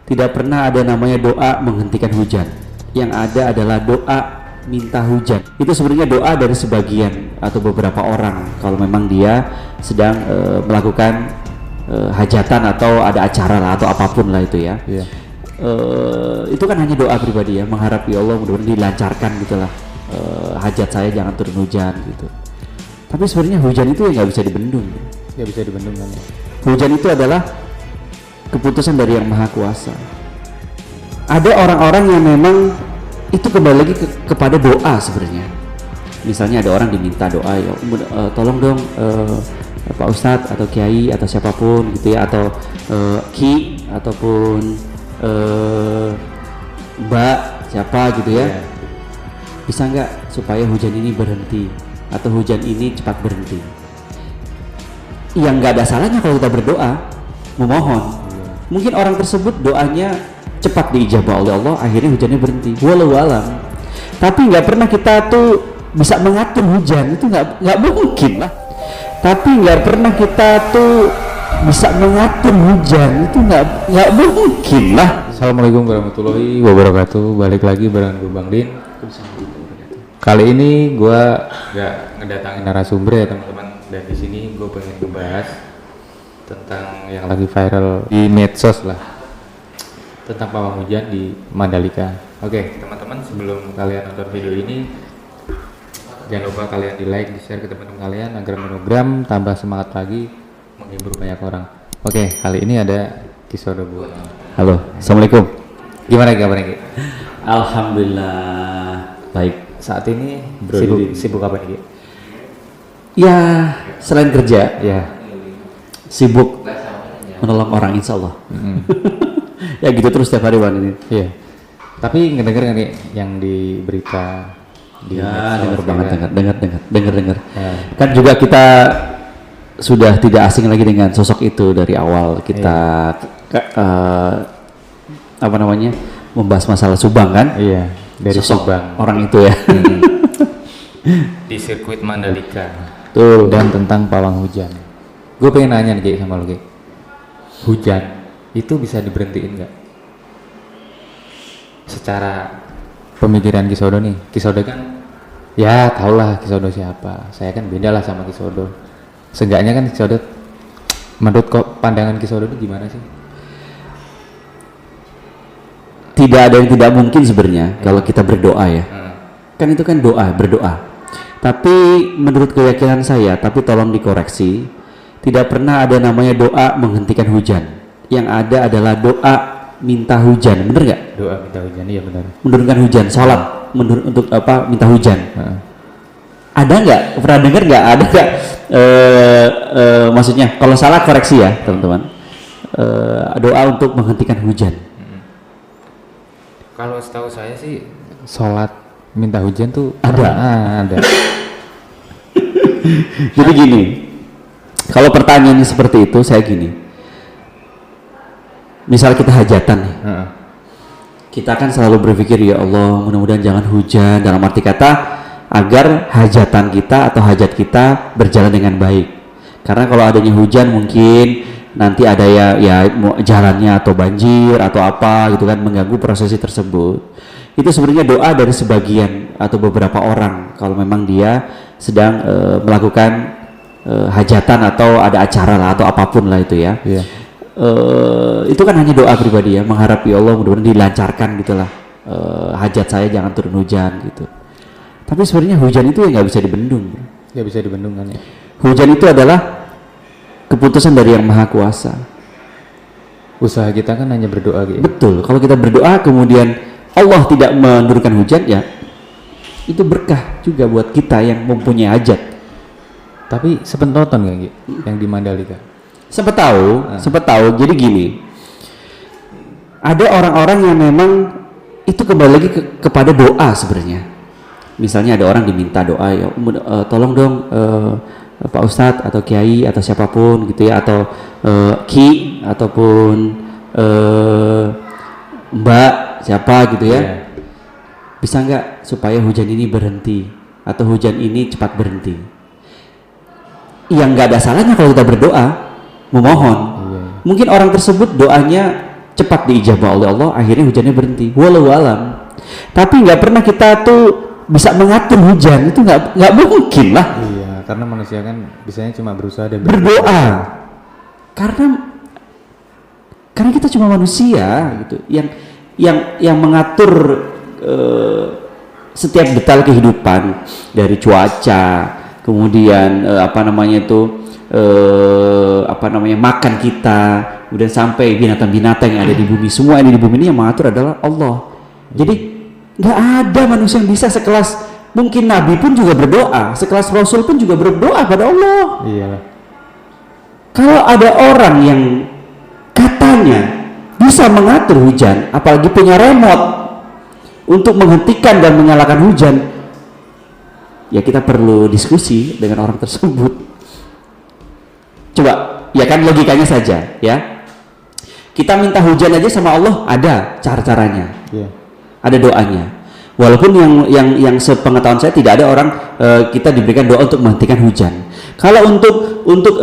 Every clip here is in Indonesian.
Tidak pernah ada namanya doa menghentikan hujan. Yang ada adalah doa minta hujan. Itu sebenarnya doa dari sebagian atau beberapa orang kalau memang dia sedang melakukan hajatan atau ada acara lah atau apapun lah itu ya. Iya. Itu kan hanya doa pribadi ya, mengharap ya Allah mudah-mudahan dilancarkan gitulah, hajat saya jangan turun hujan gitu. Tapi sebenarnya hujan itu ya nggak bisa dibendung. Nggak bisa dibendung kan? Hujan itu adalah keputusan dari Yang Maha Kuasa. Ada orang-orang yang memang itu kembali lagi kepada doa sebenarnya. Misalnya ada orang diminta doa, ya tolong dong Pak Ustadz atau Kiai atau siapapun gitu ya, atau Ki ataupun Mbak siapa gitu ya, bisa nggak supaya hujan ini berhenti atau hujan ini cepat berhenti. Yang nggak ada salahnya kalau kita berdoa memohon. Mungkin orang tersebut doanya cepat diijabah oleh Allah, akhirnya hujannya berhenti. Walau alam. Tapi nggak pernah kita tuh bisa mengatur hujan, itu nggak mungkin lah. Tapi nggak pernah kita tuh bisa mengatur hujan, itu nggak mungkin lah. Assalamualaikum warahmatullahi wabarakatuh. Balik lagi bareng gue Bang Din. Kali ini gue nggak ngedatangin narasumber ya teman-teman. Dan di sini gue pengen ngebahas tentang yang lagi viral di medsos lah, tentang pawang hujan di Mandalika. Oke, teman-teman, sebelum kalian nonton video ini, jangan lupa kalian di like, di share ke teman-teman kalian agar Monogram tambah semangat lagi menghibur banyak orang. Oke, kali ini ada Kisodo Bu. Halo, assalamualaikum. Gimana kabarnya Ki? Alhamdulillah baik. Saat ini Bro, sibuk apa nih Ki? Ya selain kerja Ya. sibuk menolong orang insya Allah. Ya gitu terus setiap hari Bang ini. Iya. Tapi ngedenger nggak nih yang di berita di Ya medsos, dengar ya banget, kan? dengar. Ya. Kan juga kita sudah tidak asing lagi dengan sosok itu dari awal kita apa namanya membahas masalah Subang kan? Iya, dari Sosok Subang orang itu ya. di sirkuit Mandalika. Tuh. Dan tentang pawang hujan. Gue pengen nanya nih Ki, sama lo Ki. Hujan itu bisa diberhentiin nggak? Secara pemikiran Kisodo nih, Kisodo kan ya tau lah Kisodo siapa. Saya kan beda lah sama Kisodo. Seenggaknya kan Kisodo, menurut pandangan Kisodo itu gimana sih? Tidak ada yang tidak mungkin sebenarnya kalau kita berdoa ya. Kan itu kan doa, berdoa. Tapi menurut keyakinan saya, tapi tolong dikoreksi, tidak pernah ada namanya doa menghentikan hujan. Yang ada adalah doa minta hujan, bener nggak? Doa minta hujan, iya benar. Menurunkan hujan, sholat untuk apa? Minta hujan. Ada nggak? Pernah dengar nggak? Ada nggak? Maksudnya, kalau salah koreksi ya teman-teman. Doa untuk menghentikan hujan. Kalau setahu saya sih sholat minta hujan tuh Ada. Ada. Jadi gini, kalau pertanyaannya seperti itu, saya gini. Misal kita hajatan nih, kita kan selalu berpikir ya Allah mudah-mudahan jangan hujan, dalam arti kata agar hajatan kita atau hajat kita berjalan dengan baik. Karena kalau adanya hujan mungkin nanti ada ya jalannya atau banjir atau apa gitu kan, mengganggu prosesi tersebut. Itu sebenarnya doa dari sebagian atau beberapa orang kalau memang dia sedang melakukan hajatan atau ada acara lah atau apapun lah itu ya. Iya. Itu kan hanya doa pribadi ya, mengharap ya Allah mudah-mudahan dilancarkan gitulah, hajat saya jangan turun hujan gitu. Tapi sebenarnya hujan itu ya nggak bisa dibendung. Nggak bisa dibendung kan ya? Hujan itu adalah keputusan dari Yang Maha Kuasa. Usaha kita kan hanya berdoa gitu. Betul. Kalau kita berdoa kemudian Allah tidak menurunkan hujan, ya itu berkah juga buat kita yang mempunyai hajat. Tapi sempet nonton nggak Ki? Yang di Mandalika? Sempat tahu. Jadi gini, ada orang-orang yang memang itu kembali lagi kepada doa sebenarnya. Misalnya ada orang diminta doa, ya tolong dong Pak Ustadz atau Kiai atau siapapun gitu ya, atau Ki ataupun Mbak siapa gitu ya, bisa nggak supaya hujan ini berhenti atau hujan ini cepat berhenti. Yang nggak ada salahnya kalau kita berdoa memohon. Mungkin orang tersebut doanya cepat diijabah oleh Allah, akhirnya hujannya berhenti. Walau alam. Tapi nggak pernah kita tuh bisa mengatur hujan, itu nggak mungkin lah. Iya, karena manusia kan biasanya cuma berusaha dan berdoa. Karena kita cuma manusia gitu, yang mengatur setiap detail kehidupan, dari cuaca, kemudian makan kita, kemudian sampai binatang-binatang yang ada di bumi. Semua yang ada di bumi ini yang mengatur adalah Allah. Jadi nggak ada manusia yang bisa sekelas, mungkin Nabi pun juga berdoa, sekelas Rasul pun juga berdoa pada Allah. Iya. Kalau ada orang yang katanya bisa mengatur hujan, apalagi punya remote untuk menghentikan dan menyalakan hujan, ya kita perlu diskusi dengan orang tersebut. Coba, ya kan logikanya saja, ya. Kita minta hujan aja sama Allah, ada cara-caranya, ada doanya. Walaupun yang sepengetahuan saya tidak ada orang kita diberikan doa untuk menghentikan hujan. Kalau untuk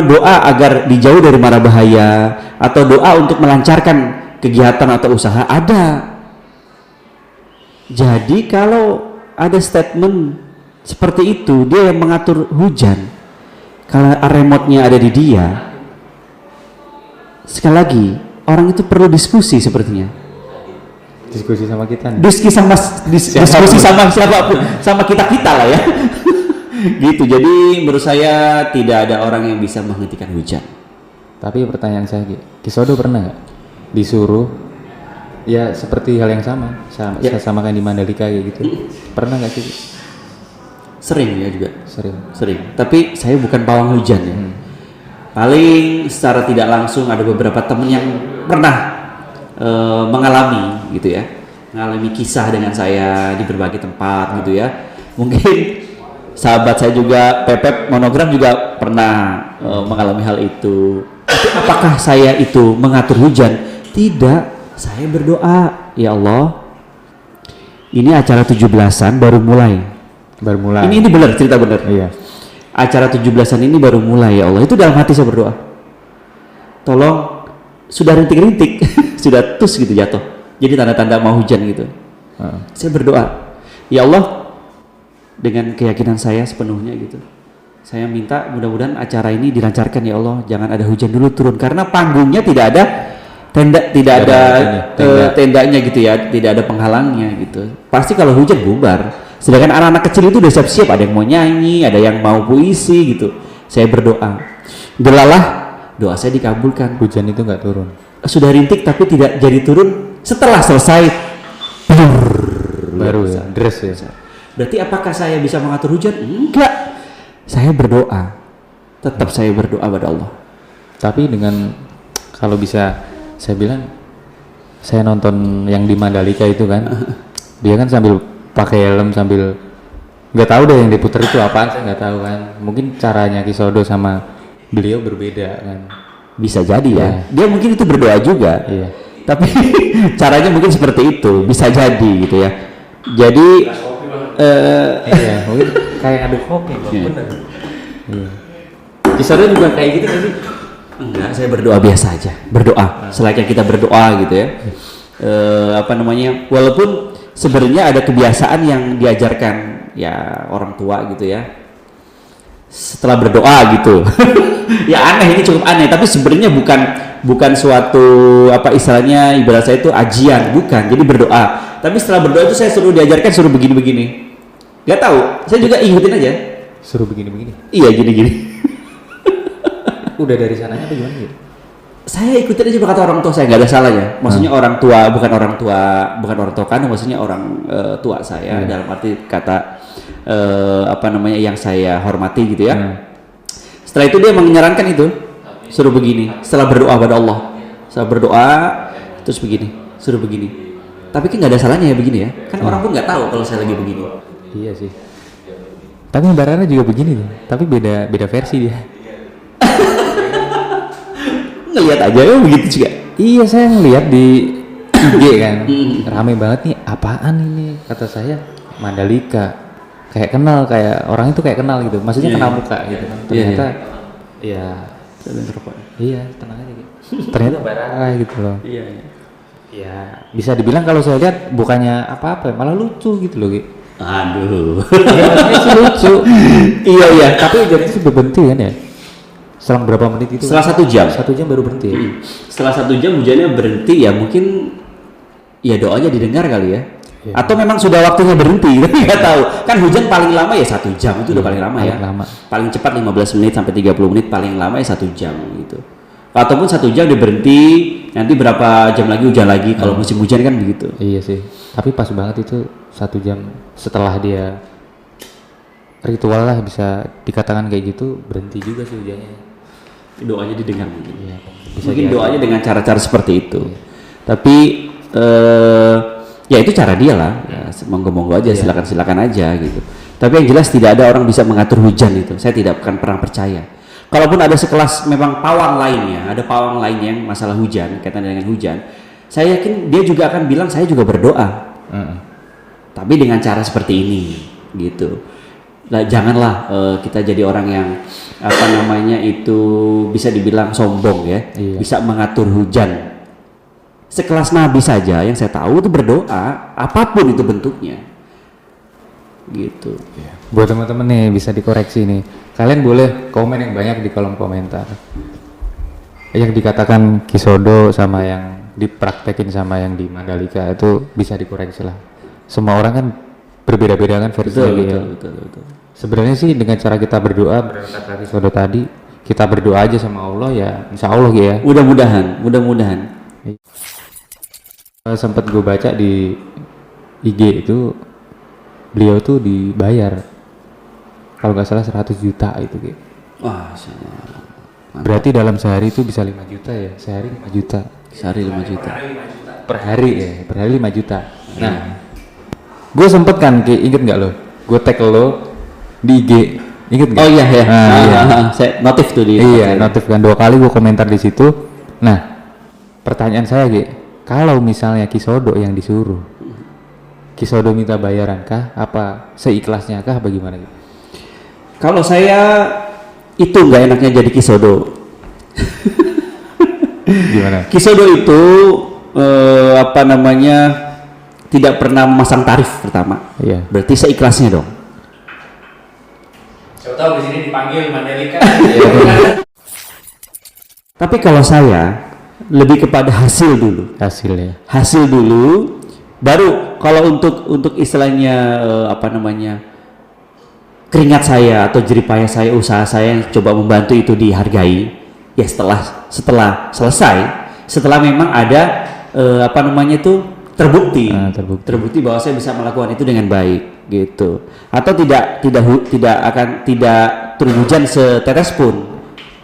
doa agar dijauh dari mara bahaya, atau doa untuk melancarkan kegiatan atau usaha, ada. Jadi kalau ada statement seperti itu, dia yang mengatur hujan, kalau remote-nya ada di dia, sekali lagi orang itu perlu diskusi sepertinya. Diskusi sama kita nih. Diskusi sama siapapun, sama kita lah ya. Gitu. Jadi menurut saya tidak ada orang yang bisa menghentikan hujan. Tapi pertanyaan saya, Kisodo pernah nggak disuruh ya seperti hal yang sama kayak di Mandalika kayak gitu? Pernah nggak sih? Sering ya juga. Sering. Tapi saya bukan pawang hujan ya. Paling secara tidak langsung ada beberapa teman yang pernah mengalami gitu ya, mengalami kisah dengan saya di berbagai tempat gitu ya. Mungkin sahabat saya juga, Pepep Monogram juga pernah mengalami hal itu. Tapi apakah saya itu mengatur hujan? Tidak, saya berdoa, ya Allah, ini acara 17-an baru mulai. Ini benar, cerita benar. Iya. Acara 17-an ini baru mulai, ya Allah. Itu dalam hati saya berdoa, tolong, sudah rintik-rintik sudah tus gitu jatuh, jadi tanda-tanda mau hujan gitu. Saya berdoa, ya Allah, dengan keyakinan saya sepenuhnya gitu, saya minta mudah-mudahan acara ini dilancarkan ya Allah, jangan ada hujan dulu turun, karena panggungnya tidak ada tendanya gitu ya, tidak ada penghalangnya gitu. Pasti kalau hujan bubar. Sedangkan anak-anak kecil itu udah siap-siap, ada yang mau nyanyi, ada yang mau puisi gitu. Saya berdoa, delalah doa saya dikabulkan. Hujan itu nggak turun. Sudah rintik tapi tidak jadi turun. Setelah selesai baru ya, deres ya. Berarti apakah saya bisa mengatur hujan? Enggak. Saya berdoa. Tetap saya berdoa pada Allah. Tapi dengan, kalau bisa saya bilang, saya nonton yang di Mandalika itu kan, dia kan sambil pakai helm, sambil nggak tahu deh yang diputer itu apaan, saya nggak tahu kan. Mungkin caranya Kisodo sama beliau berbeda kan. Bisa jadi ya. Dia mungkin itu berdoa juga. Iya. Tapi caranya mungkin seperti itu, bisa jadi gitu ya. Jadi iya, mungkin kayak aduk kopi, bener. Iya. Kisodo juga kayak gitu kan sih? Enggak, saya berdoa biasa aja. Berdoa, selayaknya kita berdoa gitu ya. Walaupun sebenarnya ada kebiasaan yang diajarkan ya orang tua gitu ya. Setelah berdoa gitu. Ya aneh, ini cukup aneh, tapi sebenarnya bukan suatu istilahnya, ibarat saya itu ajian, bukan. Jadi berdoa. Tapi setelah berdoa itu saya diajarkan suruh begini-begini. Gak tahu, saya juga ikutin aja. Suruh begini-begini. Iya, gini-gini. Udah dari sananya apa gimana gitu? Saya ikutin aja kata orang tua saya, nggak ada salahnya. Maksudnya orang tua, bukan orang tua kandung, maksudnya orang tua saya, dalam arti kata yang saya hormati gitu ya. Setelah itu dia menyarankan itu, suruh begini. Setelah berdoa pada Allah, setelah berdoa terus begini, suruh begini. Tapi kan nggak ada salahnya ya begini ya. Kan orang pun nggak tahu kalau saya lagi begini. Iya sih. Tapi Mbak juga begini nih, tapi beda versi dia. Ngelihat aja ya begitu juga. Iya, saya ngelihat di IG kan, rame banget nih, apaan ini, kata saya Mandalika. Kayak kenal, kayak orang itu kayak kenal gitu, maksudnya kenal muka gitu kan. Ternyata ya Iya, tenang aja gitu. Ternyata Barara gitu loh. Iya. Ya, bisa dibilang kalau saya lihat bukannya apa-apa, malah lucu gitu loh, Ki. Aduh. Ya, maksudnya sih lucu. Iya. Tapi jadi sih berhenti kan ya? Selang berapa menit itu? Setelah 1 jam. 1 jam baru berhenti. Ya? Setelah 1 jam hujannya berhenti, ya mungkin ya doanya didengar kali ya. Ya. Atau memang sudah waktunya berhenti, tapi nggak tahu. Kan hujan paling lama ya 1 jam, itu udah paling lama ya. Lama. Paling cepat 15 menit sampai 30 menit, paling lama ya 1 jam gitu. Ataupun 1 jam dia berhenti, nanti berapa jam lagi hujan lagi. Kalau musim hujan kan begitu. Iya sih. Tapi pas banget itu 1 jam setelah dia ritual lah bisa dikatakan kayak gitu, berhenti juga sih hujannya. Doanya didengar mungkin. Iya. Mungkin doanya dengan cara-cara seperti itu. Tapi ya itu cara dia lah. Ya, monggo-monggo aja, silakan aja gitu. Tapi yang jelas tidak ada orang bisa mengatur hujan itu. Saya tidak akan pernah percaya. Kalaupun ada sekelas memang pawang lainnya, ada pawang lain yang masalah hujan, kaitan dengan hujan, saya yakin dia juga akan bilang saya juga berdoa. Tapi dengan cara seperti ini, gitu. Nah, janganlah kita jadi orang yang apa namanya itu bisa dibilang sombong ya, bisa mengatur hujan. Sekelas Nabi saja yang saya tahu itu berdoa, apapun itu bentuknya, gitu. Buat teman-teman nih bisa dikoreksi nih. Kalian boleh komen yang banyak di kolom komentar. Yang dikatakan Kisodo sama yang dipraktekin sama yang di Mandalika itu bisa dikoreksi lah. Semua orang kan berbeda-beda kan versinya. Betul. Sebenarnya sih dengan cara kita berdoa berkata Kisodo tadi, kita berdoa aja sama Allah ya, insya Allah ya. Mudah-mudahan. Sempat gue baca di IG itu beliau tuh dibayar kalau nggak salah 100 juta itu gitu. Wah, berarti dalam sehari itu bisa 5 juta ya, sehari 5 juta. Sehari 5 juta. Per hari 5 juta. Nah, gue sempet kan, inget nggak lo? Gue tag lo di IG, inget nggak? Oh iya ya. Nah, saya notif tuh di. Iya, notif kan 2 kali gue komentar di situ. Nah, pertanyaan saya kalau misalnya Kisodo yang disuruh, Kisodo minta bayaran kah? Apa seikhlasnya kah? Bagaimana gitu? Kalau saya itu nggak enaknya jadi Kisodo. Gimana? Kisodo itu apa namanya tidak pernah memasang tarif pertama. Iya. Berarti seikhlasnya dong. Siapa tahu di sini dipanggil Mandalika. Tapi kalau saya lebih kepada hasil dulu. Hasil dulu, baru kalau untuk istilahnya apa namanya keringat saya atau jeripayah saya, usaha saya yang coba membantu itu dihargai. Ya setelah selesai, setelah memang ada apa namanya itu terbukti bahwa saya bisa melakukan itu dengan baik gitu. Atau tidak turun hujan setetes pun.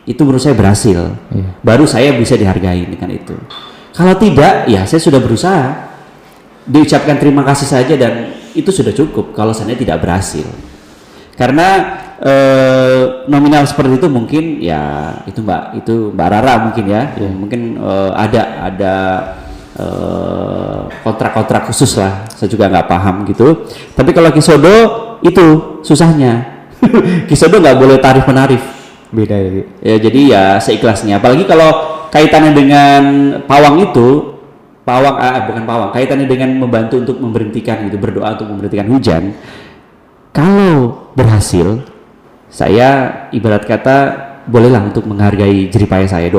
Itu menurut saya berhasil. Baru saya bisa dihargai dengan itu. Kalau tidak, ya saya sudah berusaha. Diucapkan terima kasih saja dan itu sudah cukup kalau saya tidak berhasil. Karena nominal seperti itu mungkin ya itu Mbak Rara mungkin ya. Mungkin ada kontrak-kontrak khusus lah. Saya juga nggak paham gitu. Tapi kalau Kisodo itu susahnya. Kisodo nggak boleh tarif menarif. Beda ya. Ya jadi ya seikhlasnya. Apalagi kalau kaitannya dengan pawang itu, kaitannya dengan membantu untuk memberhentikan gitu, berdoa untuk memberhentikan hujan. Kalau berhasil, saya ibarat kata bolehlah untuk menghargai jeripayah saya,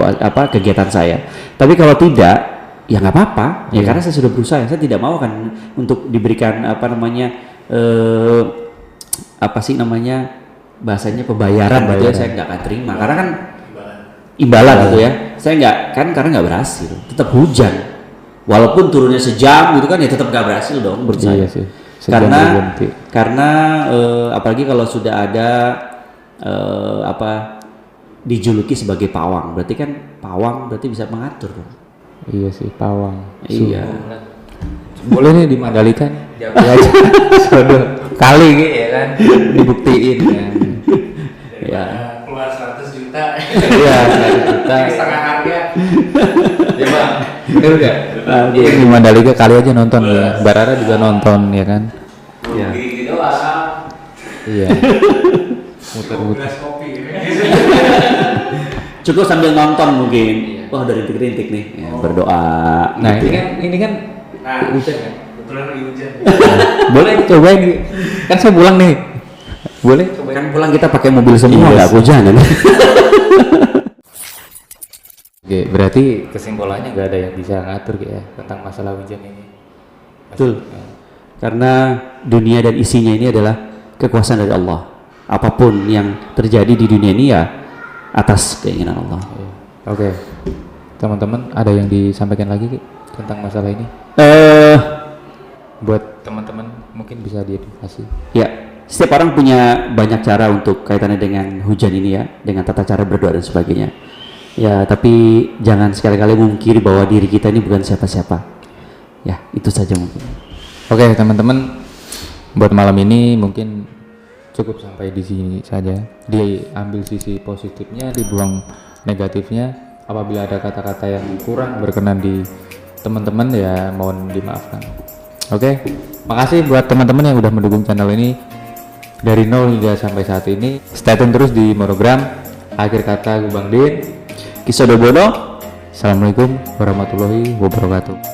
kegiatan saya. Tapi kalau tidak, ya nggak apa-apa. Ya karena saya sudah berusaha. Saya tidak mau kan untuk diberikan bahasanya pembayaran gitu ya, saya nggak akan terima karena kan imbalan gitu ya. Saya nggak kan karena nggak berhasil, tetap hujan walaupun turunnya sejam gitu kan ya tetap nggak berhasil dong menurut saya. Sih. Karena apalagi kalau sudah ada dijuluki sebagai pawang, berarti kan pawang berarti bisa mengatur dong. Iya sih, pawang. Iya. Boleh nih di Mandalika nih. Kali gitu ya kan dibuktiin kan. Ya. Keluar 100 juta. Iya, 100 juta. Setengah harga. Ya Bang, bener gak? Di Mandalika kali aja nonton ya. Barara juga nonton ya kan. Iya. Gitu doang. Iya. Muter-muter. Kopi. Cukup sambil nonton mungkin. Wah, udah rintik-rintik nih. Ya, berdoa. Nah, gitu ya. ini kan Nah, hujan kan. kebetulan lagi hujan. Boleh cobain. Kan saya pulang nih. Boleh cobain. Kan pulang kita pakai mobil semua, Iya nggak sih. hujanan. Oke, berarti kesimpulannya nggak ada yang bisa ngatur ya tentang masalah hujan ini. Betul. Karena dunia dan isinya ini adalah kekuasaan dari Allah. Apapun yang terjadi di dunia ini ya atas keinginan Allah. Oke, teman-teman ada yang disampaikan lagi Ki, tentang masalah ini? Buat teman-teman mungkin bisa diedukasi. Ya, setiap orang punya banyak cara untuk kaitannya dengan hujan ini ya, dengan tata cara berdoa dan sebagainya. Ya, tapi jangan sekali-kali memungkiri bahwa diri kita ini bukan siapa-siapa. Ya, itu saja mungkin. Oke, teman-teman, buat malam ini mungkin cukup sampai di sini saja. Diambil sisi positifnya, dibuang negatifnya. Apabila ada kata-kata yang kurang berkenan di teman-teman ya mohon dimaafkan. Oke, makasih buat teman-teman yang udah mendukung channel ini dari nol hingga sampai saat ini. Stay tune terus di Monogram. Akhir kata gue Bang Din. Kisah Dobono. Assalamualaikum warahmatullahi wabarakatuh.